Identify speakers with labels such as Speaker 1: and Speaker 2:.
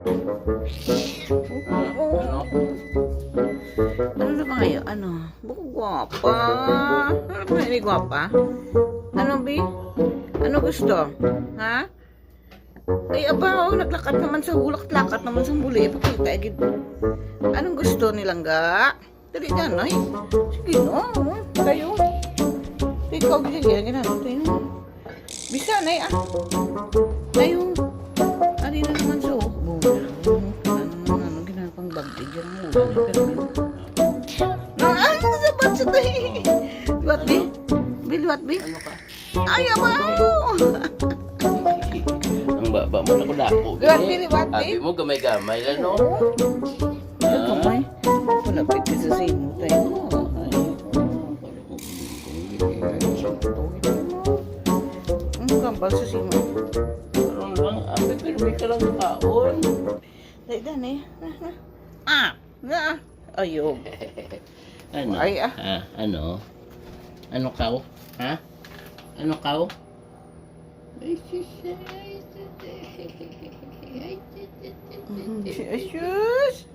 Speaker 1: Ano na ba ngayon? Ano? Buko gwapa. Ano ba ini gwapa? Ano, Bi? Ano gusto? Ha? Ay, aba, oh, naglakad naman sa hulak-lakat naman sa muli. Pakita, agad. Anong gusto nilang ga? Dali dyan, ay. Sige, no. Kayo. Ikaw, sige, ginagawa tayo. Bisa na, ah. Tayo. Ano na naman sa hukbo? Ano, ginagawa pang bagay dyan. Ano sa batsa tayo? Luwat, Bi? Biluwat, Bi? Ay, abaw!
Speaker 2: Ang baba mo na ko dako.
Speaker 1: Luwat, Bi?
Speaker 2: Abi mo gamay-gamay lang, no?
Speaker 1: Kamay. Malapit ka sa simo tayo. Ang kambal sa simo.
Speaker 2: Karoon lang, abi pirmi ka lang kaon.
Speaker 1: Dahil dan eh. Ah! Na! Ayog.
Speaker 2: Ano?
Speaker 1: Ay, ah.
Speaker 2: Ano? Ano kaw? Ha? Ano kaw? Ay,
Speaker 1: Sus!